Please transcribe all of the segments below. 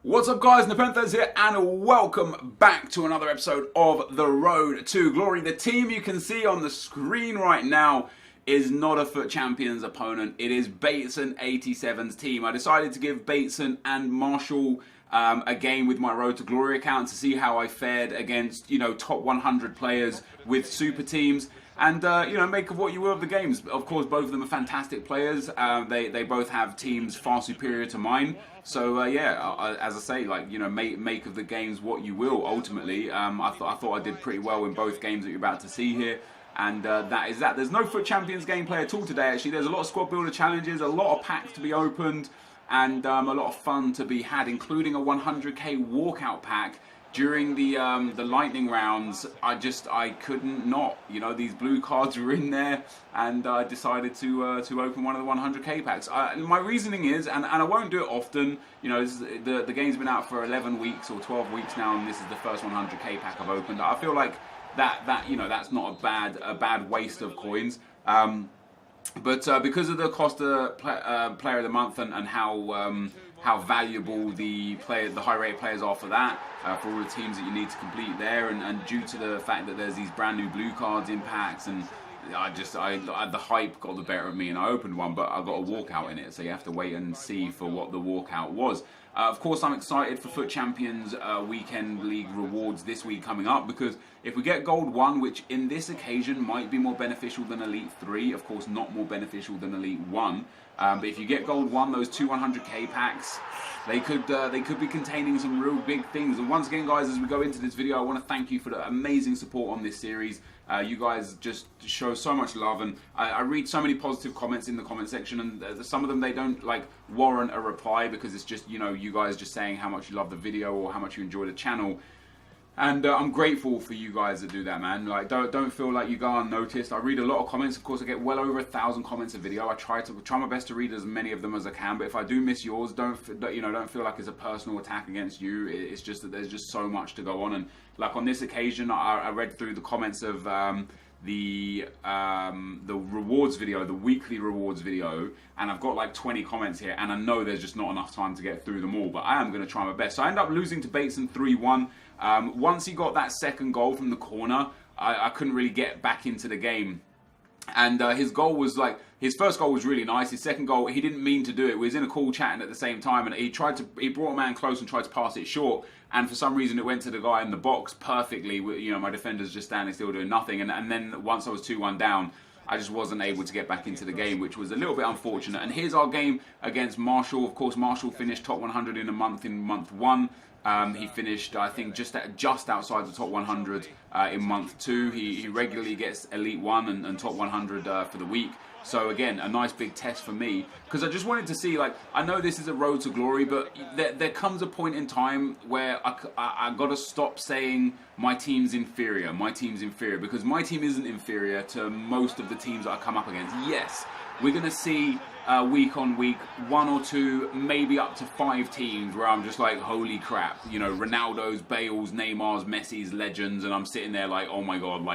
What's up guys, NepentheZ here and welcome back to another episode of The Road to Glory. The team you can see on the screen right now is not a FUT Champions opponent. It is Bateson87's team. I decided to give Bateson and Marshall a game with my Road to Glory account to see how I fared against, top 100 players with super teams. And, make of what you will of the games. Of course, both of them are fantastic players. They both have teams far superior to mine. So, as I say, make of the games what you will, ultimately. I thought I did pretty well in both games that you're about to see here. And that is that. There's no FUT Champions gameplay at all today, actually. There's a lot of squad builder challenges, a lot of packs to be opened, and a lot of fun to be had, including a 100k walkout pack. During the lightning rounds, I couldn't not. These blue cards were in there, and I decided to open one of the 100k packs. My reasoning is, and I won't do it often. The game's been out for 11 weeks or 12 weeks now, and this is the first 100k pack I've opened. I feel like that's not a bad waste of coins. But because of the Costa Player of the Month and how valuable the high rated players are for that, for all the teams that you need to complete there, and due to the fact that there's these brand new blue cards in packs, and the hype got the better of me, and I opened one, but I got a walkout in it, so you have to wait and see for what the walkout was. Of course, I'm excited for FUT Champions Weekend League rewards this week coming up, because if we get Gold 1, which in this occasion might be more beneficial than Elite 3, of course not more beneficial than Elite 1, but if you get Gold 1, those two 100k packs, they could be containing some real big things. And once again, guys, as we go into this video, I want to thank you for the amazing support on this series. You guys just show so much love, and I read so many positive comments in the comment section, and some of them, they don't warrant a reply, because it's just you guys just saying how much you love the video or how much you enjoy the channel. And I'm grateful for you guys that do that, man. Don't feel like you go unnoticed. I read a lot of comments. Of course, I get well over 1,000 comments a video. I try my best to read as many of them as I can. But if I do miss yours, don't feel like it's a personal attack against you. It's just that there's just so much to go on. And like on this occasion, I read through the comments of the rewards video, the weekly rewards video, and I've got like 20 comments here, and I know there's just not enough time to get through them all, but I am going to try my best. So I end up losing to Bateson 3-1. Once he got that second goal from the corner, I couldn't really get back into the game. And his goal was his first goal was really nice. His second goal, he didn't mean to do it. We was in a call chatting at the same time, and he brought a man close and tried to pass it short. And for some reason, it went to the guy in the box perfectly. My defender's just standing still doing nothing. And then once I was 2-1 down, I just wasn't able to get back into the game, which was a little bit unfortunate. And here's our game against Marshall. Of course, Marshall finished top 100 in month 1. He finished, I think, just outside the top 100 in month 2. He regularly gets Elite 1 and top 100 for the week. So again, a nice big test for me, because I just wanted to see, I know this is a road to glory, but there comes a point in time where I got to stop saying my team's inferior, because my team isn't inferior to most of the teams that I come up against. Yes, we're going to see week on week 1 or 2, maybe up to 5 teams where I'm just like, holy crap, Ronaldo's, Bale's, Neymar's, Messi's, legends, and I'm sitting there like, oh my god,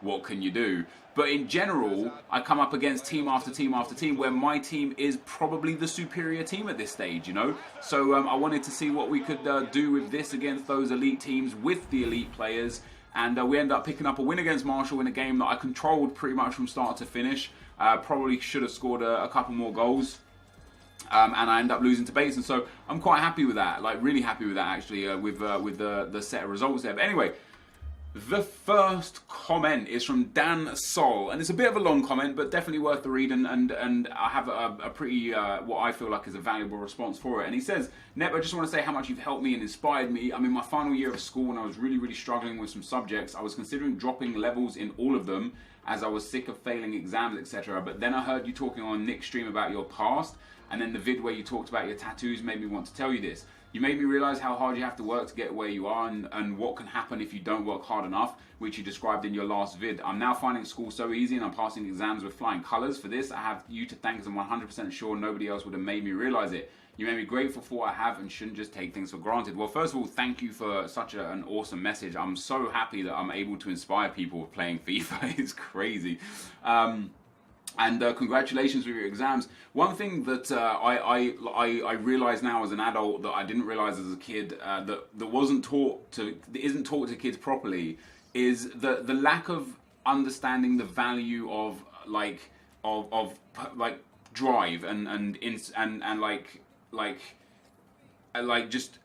what can you do? But in general, I come up against team after team after team where my team is probably the superior team at this stage, So I wanted to see what we could do with this against those elite teams with the elite players. And we end up picking up a win against Marshall in a game that I controlled pretty much from start to finish. Probably should have scored a couple more goals. And I end up losing to Bateson. So I'm quite happy with that, really happy with that actually, with the set of results there. But anyway, the first comment is from Dan Sol, and it's a bit of a long comment, but definitely worth the read, and I have a pretty, what I feel like is a valuable response for it. And he says, Nep, I just want to say how much you've helped me and inspired me. I'm in my final year of school and I was really struggling with some subjects. I was considering dropping levels in all of them as I was sick of failing exams, etc. But then I heard you talking on Nick's stream about your past, and then the vid where you talked about your tattoos made me want to tell you this. You made me realize how hard you have to work to get where you are, and what can happen if you don't work hard enough, which you described in your last vid. I'm now finding school so easy and I'm passing exams with flying colors. For this, I have you to thank, as I'm 100% sure nobody else would have made me realize it. You made me grateful for what I have and shouldn't just take things for granted. Well, first of all, thank you for such an awesome message. I'm so happy that I'm able to inspire people with playing FIFA. It's crazy. And congratulations with your exams. One thing that I realize now as an adult that I didn't realize as a kid that isn't taught to kids properly is the lack of understanding the value of like drive and like just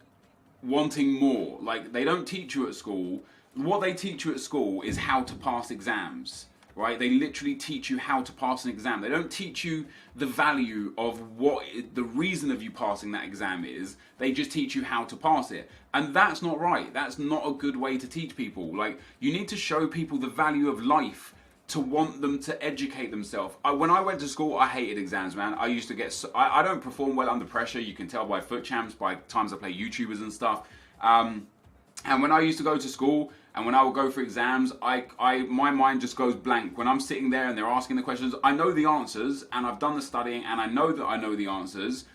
wanting more. Like, they don't teach you at school. What they teach you at school is how to pass exams. Right? They literally teach you how to pass an exam. They don't teach you the value of what the reason of you passing that exam is. They just teach you how to pass it. And that's not right. That's not a good way to teach people. Like, you need to show people the value of life to want them to educate themselves. When I went to school, I hated exams, man. I used to get... I don't perform well under pressure. You can tell by foot champs, by times I play YouTubers and stuff. And when I used to go to school... And when I would go for exams, my mind just goes blank. When I'm sitting there and they're asking the questions, I know the answers and I've done the studying and I know that I know the answers,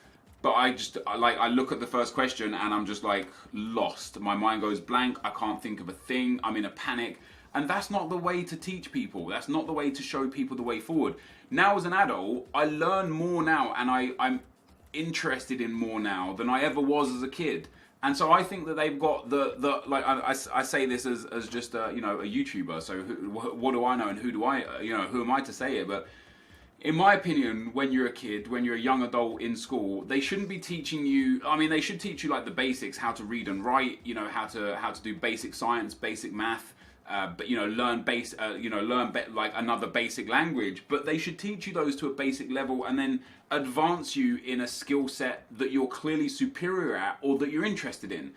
but I look at the first question and I'm just like lost. My mind goes blank. I can't think of a thing. I'm in a panic. And that's not the way to teach people. That's not the way to show people the way forward. Now as an adult, I learn more now and I'm interested in more now than I ever was as a kid. And so I think that they've got I say this as just a YouTuber. So what do I know and who am I to say it? But in my opinion, when you're a kid, when you're a young adult in school, they shouldn't be teaching you. I mean, they should teach you like the basics, how to read and write. How to do basic science, basic math. But learn like another basic language. But they should teach you those to a basic level and then advance you in a skill set that you're clearly superior at or that you're interested in.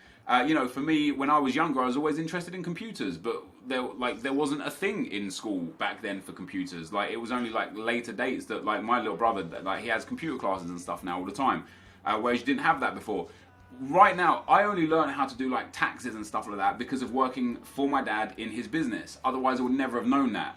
For me, when I was younger, I was always interested in computers, but there wasn't a thing in school back then for computers. Like, it was only like later dates that, like, my little brother, like, he has computer classes and stuff now all the time, whereas you didn't have that before. Right now, I only learned how to do like taxes and stuff like that because of working for my dad in his business. Otherwise, I would never have known that.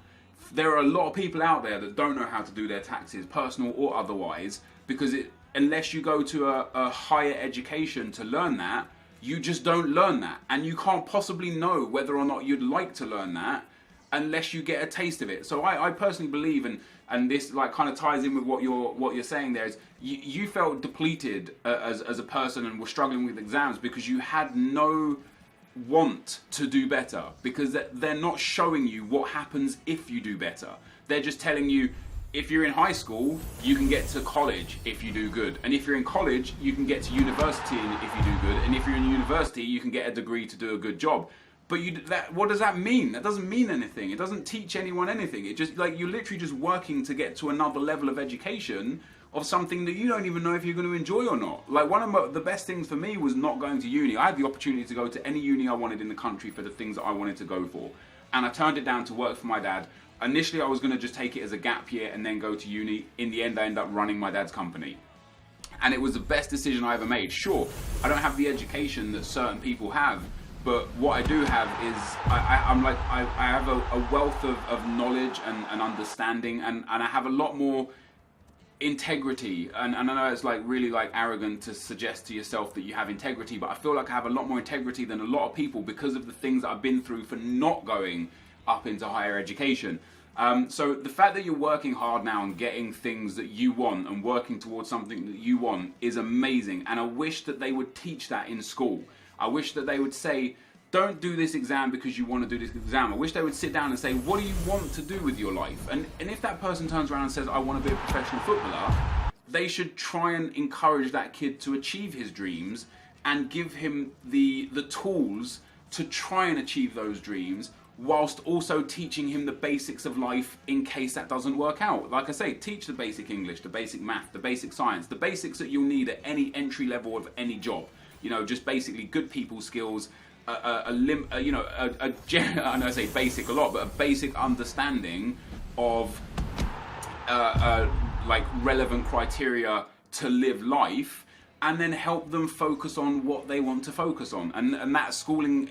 There are a lot of people out there that don't know how to do their taxes, personal or otherwise, because unless you go to a higher education to learn that, you just don't learn that. And you can't possibly know whether or not you'd like to learn that unless you get a taste of it. So I personally believe, and this like kind of ties in with what you're saying there, is you felt depleted as a person and were struggling with exams because you had no want to do better, because they're not showing you what happens if you do better. They're just telling you, if you're in high school, you can get to college if you do good. And if you're in college, you can get to university if you do good. And if you're in university, you can get a degree to do a good job. But what does that mean? That doesn't mean anything. It doesn't teach anyone anything. It just, like, you're literally just working to get to another level of education of something that you don't even know if you're going to enjoy or not. Like, one of the best things for me was not going to uni. I had the opportunity to go to any uni I wanted in the country for the things that I wanted to go for. And I turned it down to work for my dad. Initially, I was going to just take it as a gap year and then go to uni. In the end, I ended up running my dad's company. And it was the best decision I ever made. Sure, I don't have the education that certain people have, but what I do have is I have a wealth of knowledge and understanding, and I have a lot more integrity. And I know it's like really like arrogant to suggest to yourself that you have integrity, but I feel like I have a lot more integrity than a lot of people because of the things that I've been through for not going up into higher education. So the fact that you're working hard now and getting things that you want and working towards something that you want is amazing. And I wish that they would teach that in school. I wish that they would say, don't do this exam because you want to do this exam. I wish they would sit down and say, what do you want to do with your life? And if that person turns around and says, I want to be a professional footballer, they should try and encourage that kid to achieve his dreams and give him the tools to try and achieve those dreams, whilst also teaching him the basics of life in case that doesn't work out. Like I say, teach the basic English, the basic math, the basic science, the basics that you'll need at any entry level of any job. Just basically good people skills, I know I say basic a lot, but a basic understanding of like relevant criteria to live life, and then help them focus on what they want to focus on. And that schooling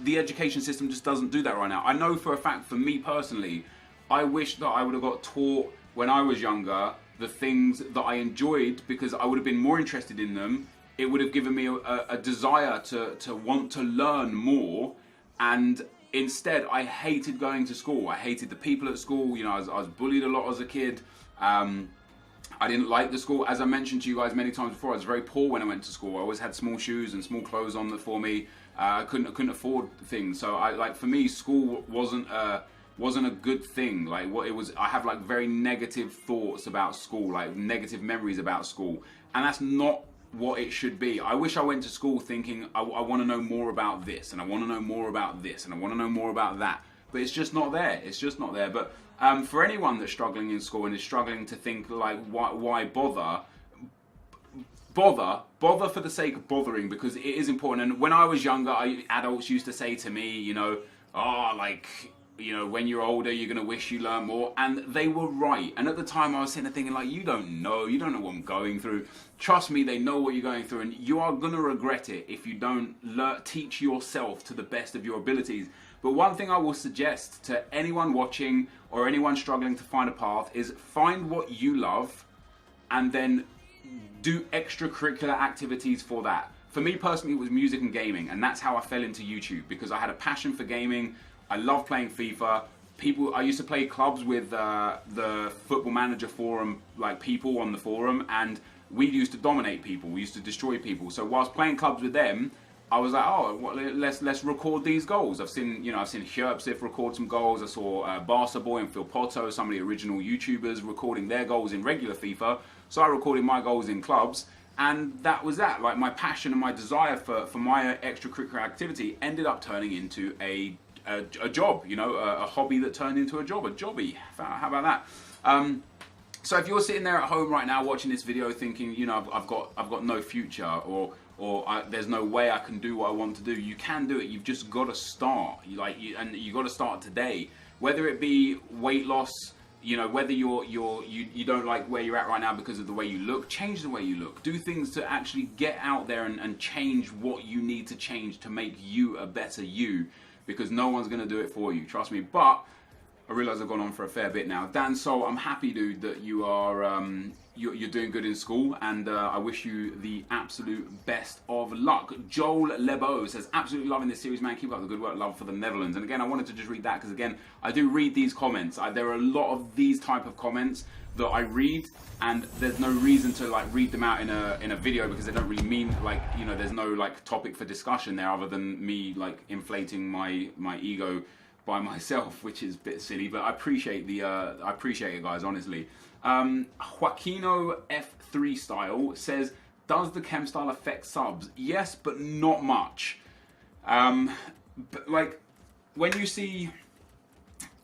the education system just doesn't do that right now. I know for a fact, for me personally, I wish that I would have got taught when I was younger the things that I enjoyed, because I would have been more interested in them. It would have given me a desire to want to learn more. And instead, I hated going to school. I hated the people at school. I was bullied a lot as a kid. I didn't like the school. As I mentioned to you guys many times before, I was very poor when I went to school. I always had small shoes and small clothes on for me. I couldn't afford things. So for me, school wasn't a good thing. Like what it was, I have like very negative thoughts about school, like negative memories about school, and that's not what it should be. I wish I went to school thinking I want to know more about this, and I want to know more about this, and I want to know more about that. But it's just not there. It's just not there. But for anyone that's struggling in school and is struggling to think like why bother for the sake of bothering, because it is important. And when I was younger, adults used to say to me, you know, oh, like, you know, when you're older, you're going to wish you learned more. And they were right. And at the time, I was sitting there thinking, like, you don't know what I'm going through. Trust me, they know what you're going through. And you are going to regret it if you don't teach yourself to the best of your abilities. But one thing I will suggest to anyone watching or anyone struggling to find a path is find what you love and then do extracurricular activities for that. For me personally, it was music and gaming. And that's how I fell into YouTube, because I had a passion for gaming. I love playing FIFA. I used to play clubs with the Football Manager forum, like people on the forum, and we used to dominate people. We used to destroy people. So whilst playing clubs with them, I was like, oh, let's record these goals. I've seen Hjerpsif record some goals. I saw Barca Boy and Phil Potto, some of the original YouTubers, recording their goals in regular FIFA. So I recorded my goals in clubs, and that was that. Like my passion and my desire for my extracurricular activity ended up turning into a job, you know, a hobby that turned into a job, a jobby. How about that? So if you're sitting there at home right now watching this video thinking, you know, I've got no future, or there's no way I can do what I want to do, you can do it. You've just got to start. And you got to start today. Whether it be weight loss, you know, whether you don't like where you're at right now because of the way you look, change the way you look. Do things to actually get out there and change what you need to change to make you a better you. Because no one's going to do it for you, trust me. But I realise I've gone on for a fair bit now. Dan Sol, I'm happy, dude, that you are you're doing good in school, and I wish you the absolute best of luck. Joel Lebo says, absolutely loving this series, man. Keep up the good work, love for the Netherlands. And again, I wanted to just read that because, again, I do read these comments. There are a lot of these type of comments that I read, and there's no reason to like read them out in a video because they don't really mean, like, you know, there's no like topic for discussion there other than me like inflating my ego by myself, which is a bit silly. But I appreciate it, guys, honestly. Joaquino F3 style says, does the chem style affect subs? Yes, but not much. But like when you see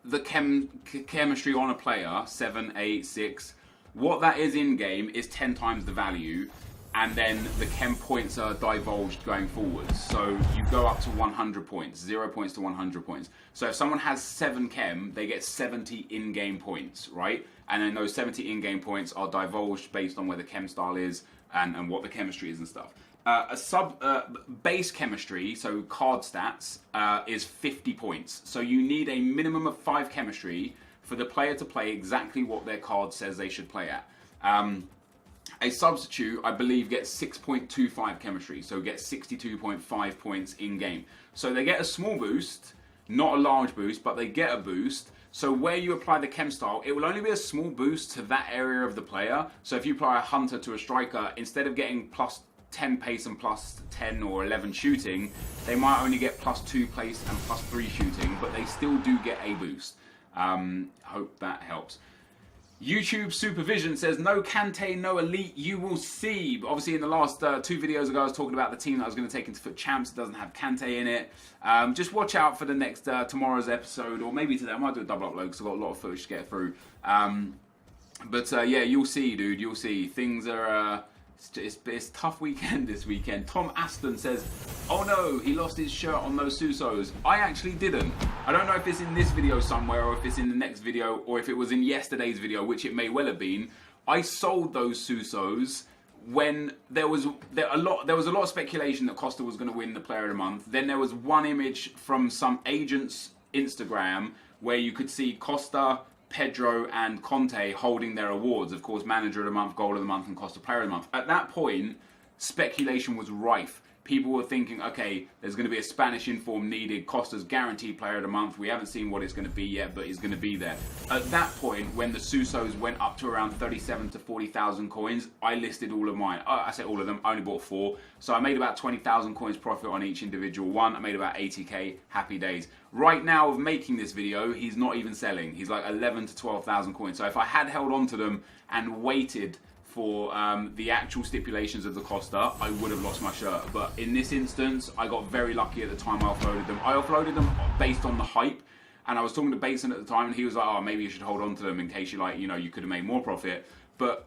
the chemistry on a player, 7, 8, 6, what that is in game is 10 times the value, and then the chem points are divulged going forwards. So you go up to 100 points, 0 points to 100 points. So if someone has 7 chem, they get 70 in-game points, right? And then those 70 in-game points are divulged based on where the chem style is and what the chemistry is and stuff. Base chemistry, so card stats, is 50 points. So you need a minimum of 5 chemistry for the player to play exactly what their card says they should play at. A substitute, I believe, gets 6.25 chemistry, so gets 62.5 points in game. So they get a small boost, not a large boost, but they get a boost. So where you apply the chem style, it will only be a small boost to that area of the player. So if you apply a hunter to a striker, instead of getting plus 10 pace and plus 10 or 11 shooting, they might only get plus 2 pace and plus 3 shooting, but they still do get a boost. Hope that helps. YouTube Supervision says, no Kante, no Elite, you will see. But obviously in the last 2 videos ago, I was talking about the team that I was going to take into Foot Champs. It doesn't have Kante in it. Just watch out for the next tomorrow's episode, or maybe today. I might do a double upload because I've got a lot of footage to get through. Yeah, you'll see, dude. You'll see. Things are... It's tough weekend this weekend. Tom Aston says, oh no, he lost his shirt on those Susos. I actually didn't. I don't know if it's in this video somewhere, or if it's in the next video, or if it was in yesterday's video, which it may well have been. I sold those Susos when there was a lot of speculation that Costa was going to win the Player of the Month. Then there was one image from some agent's Instagram where you could see Costa, Pedro and Conte holding their awards, of course, Manager of the Month, Goal of the Month, and Costa Player of the Month. At that point, speculation was rife. people were thinking, okay, there's going to be a Spanish inform needed, Costa's guaranteed player of the month. We haven't seen what it's going to be yet, but he's going to be there. At that point, when the Susos went up to around 37 to 40,000 coins, I listed all of mine. I say all of them, I only bought 4. So I made about 20,000 coins profit on each individual one. I made about 80k, happy days. Right now of making this video, he's not even selling. He's like 11 to 12,000 coins. So if I had held on to them and waited for the actual stipulations of the Costa, I would have lost my shirt. But in this instance, I got very lucky at the time I offloaded them. I offloaded them based on the hype, and I was talking to Bateson at the time, and he was like, oh, maybe you should hold on to them in case you you could have made more profit. But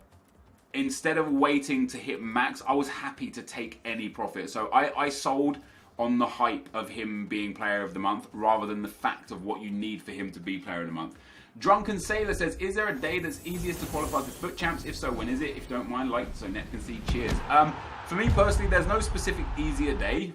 instead of waiting to hit max, I was happy to take any profit. So I sold on the hype of him being player of the month rather than the fact of what you need for him to be player of the month. Drunken Sailor says, is there a day that's easiest to qualify for FUT Champs? If so, when is it? If you don't mind, like, so NepentheZ, cheers. For me personally, there's no specific easier day,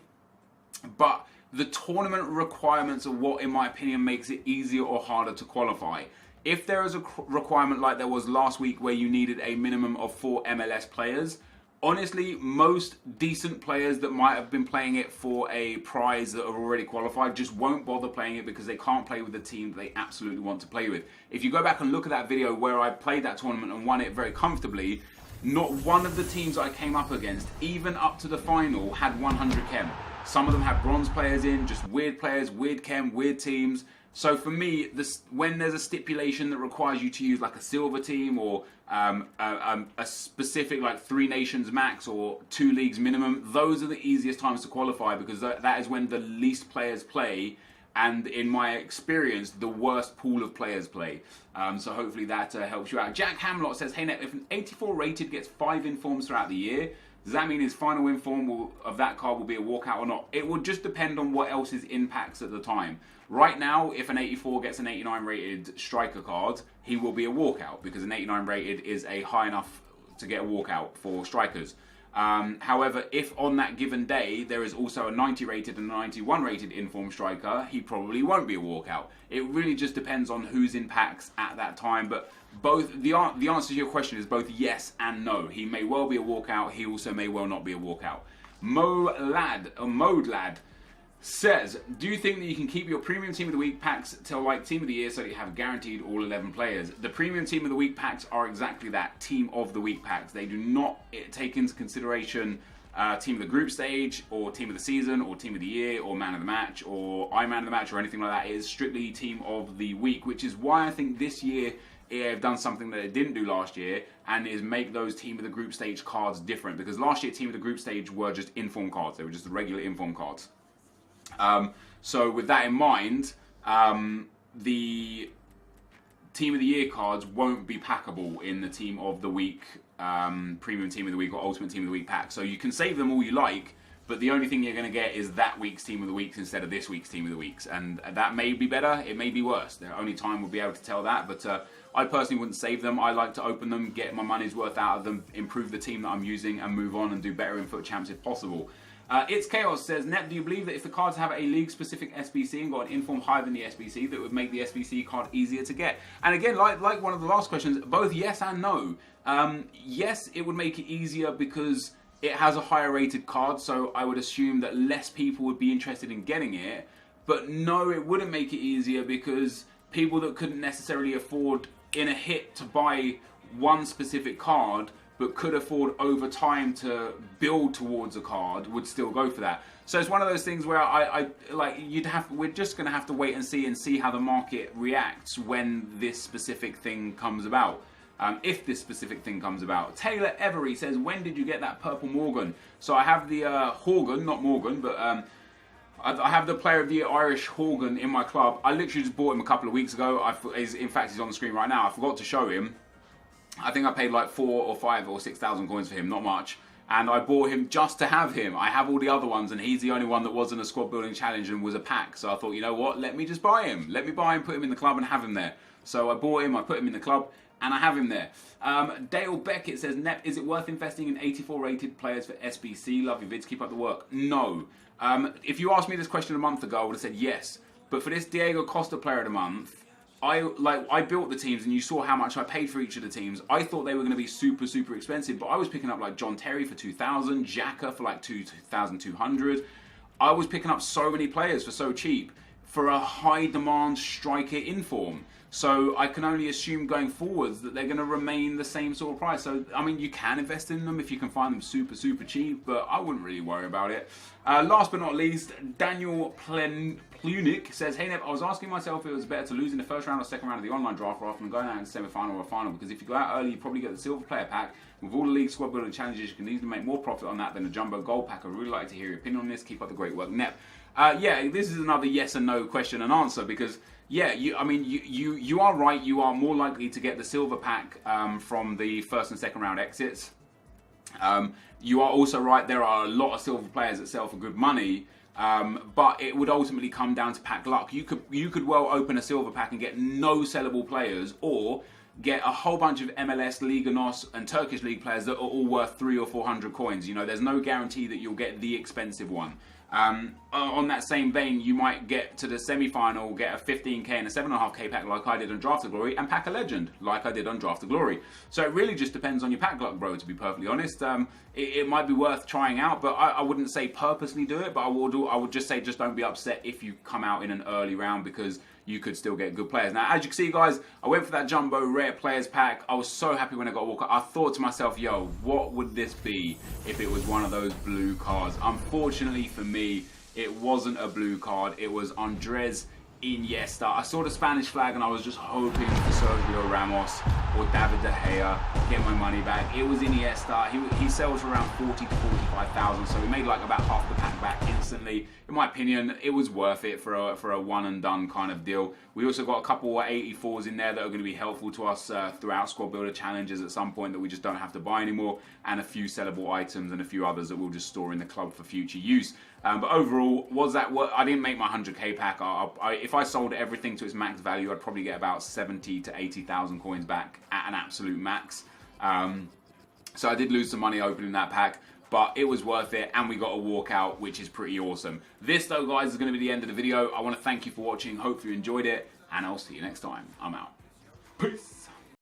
but the tournament requirements are what, in my opinion, makes it easier or harder to qualify. If there is a requirement like there was last week where you needed a minimum of 4 MLS players, honestly, most decent players that might have been playing it for a prize that are already qualified just won't bother playing it because they can't play with the team that they absolutely want to play with. If you go back and look at that video where I played that tournament and won it very comfortably, not one of the teams I came up against, even up to the final, had 100 chem. Some of them had bronze players in, just weird players, weird chem, weird teams. So for me, when there's a stipulation that requires you to use like a silver team or a specific like 3 nations max or 2 leagues minimum, those are the easiest times to qualify because that is when the least players play, and in my experience, the worst pool of players play. So hopefully that helps you out. Jack Hamlott says, hey Nep, if an 84 rated gets 5 informs throughout the year, does that mean his final inform of that card will be a walkout or not? It will just depend on what else is in packs at the time. Right now, if an 84 gets an 89 rated striker card, he will be a walkout because an 89 rated is a high enough to get a walkout for strikers. However, if on that given day there is also a 90 rated and a 91 rated inform striker, he probably won't be a walkout. It really just depends on who's in packs at that time. But both the answer to your question is both yes and no. He may well be a walkout. He also may well not be a walkout. Mode Lad says, do you think that you can keep your premium team of the week packs till like team of the year so that you have guaranteed all 11 players? The premium team of the week packs are exactly that, team of the week packs. They do not take into consideration team of the group stage or team of the season or team of the year or man of the match or I man of the match or anything like that. It is strictly team of the week, which is why I think this year EA have done something that it didn't do last year, and is make those team of the group stage cards different, because last year team of the group stage were just inform cards. They were just the regular inform cards. So with that in mind, the team of the year cards won't be packable in the team of the week, premium team of the week or ultimate team of the week pack. So you can save them all you like, but the only thing you're going to get is that week's team of the weeks instead of this week's team of the weeks. And that may be better, it may be worse. Only time will be able to tell that, but I personally wouldn't save them. I like to open them, get my money's worth out of them, improve the team that I'm using, and move on and do better in FUT Champs if possible. It's Chaos says, Nep, do you believe that if the cards have a league-specific SBC and got an inform higher than the SBC, that would make the SBC card easier to get? And again, like one of the last questions, both yes and no. Yes, it would make it easier because it has a higher rated card, so I would assume that less people would be interested in getting it. But no, it wouldn't make it easier because people that couldn't necessarily afford in a hit to buy one specific card but could afford over time to build towards a card would still go for that. So it's one of those things where we're just going to have to wait and see how the market reacts when this specific thing comes about. If this specific thing comes about. Taylor Every says, when did you get that purple Morgan? So I have the Horgan, not Morgan, but I have the Player of the Year Irish Horgan in my club. I literally just bought him a couple of weeks ago. In fact, he's on the screen right now. I forgot to show him. I think I paid like 4 or 5 or 6,000 coins for him, not much. And I bought him just to have him. I have all the other ones, and he's the only one that wasn't a squad building challenge and was a pack. So I thought, you know what, let me just buy him. Let me buy him, put him in the club and have him there. So I bought him, I put him in the club, and I have him there. Dale Beckett says, Nep, is it worth investing in 84 rated players for SBC? Love your vids, keep up the work. No. If you asked me this question a month ago, I would have said yes. But for this Diego Costa player of the month, I built the teams, and you saw how much I paid for each of the teams. I thought they were going to be super, super expensive, but I was picking up like John Terry for 2,000, Xhaka for like 2,200. I was picking up so many players for so cheap for a high demand striker in form. So I can only assume going forwards that they're going to remain the same sort of price. So, I mean, you can invest in them if you can find them super, super cheap, but I wouldn't really worry about it. Last but not least, Daniel Plunik says, hey Nep, I was asking myself if it was better to lose in the first round or second round of the online draft rather than going out in the semi-final or final, because if you go out early, you probably get the silver player pack. With all the league squad building challenges, you can easily make more profit on that than a jumbo gold pack. I'd really like to hear your opinion on this. Keep up the great work, Nep. Yeah, this is another yes and no question and answer, because yeah, you are right. You are more likely to get the silver pack from the first and second round exits. You are also right. There are a lot of silver players that sell for good money, but it would ultimately come down to pack luck. You could well open a silver pack and get no sellable players, or get a whole bunch of MLS, Liga NOS and Turkish League players that are all worth 300 or 400 coins. You know, there's no guarantee that you'll get the expensive one. On that same vein, you might get to the semi-final, get a 15k and a 7.5k pack like I did on Draft to Glory, and pack a legend like I did on Draft to Glory. So it really just depends on your pack luck, bro, to be perfectly honest. It might be worth trying out, but I wouldn't say purposely do it, but I would just say just don't be upset if you come out in an early round, because you could still get good players. Now, as you can see, guys, I went for that jumbo rare players pack. I was so happy when I got WALKOUT. I thought to myself, yo, what would this be if it was one of those blue cards? Unfortunately for me, it wasn't a blue card. It was Andres Iniesta. I saw the Spanish flag and I was just hoping for Sergio Ramos or David De Gea, get my money back. It was Iniesta. He sells for around 40 to 45,000, so he made like about half the pack back instantly. In my opinion, it was worth it for a one and done kind of deal. We also got a couple of 84s in there that are going to be helpful to us throughout squad builder challenges at some point that we just don't have to buy anymore, and a few sellable items and a few others that we'll just store in the club for future use. But overall, was that what I didn't make my 100k pack? If I sold everything to its max value, I'd probably get about 70 to 80,000 coins back at an absolute max. So I did lose some money opening that pack, but it was worth it, and we got a walkout, which is pretty awesome. This, though, guys, is going to be the end of the video. I want to thank you for watching. Hope you enjoyed it, and I'll see you next time. I'm out. Peace.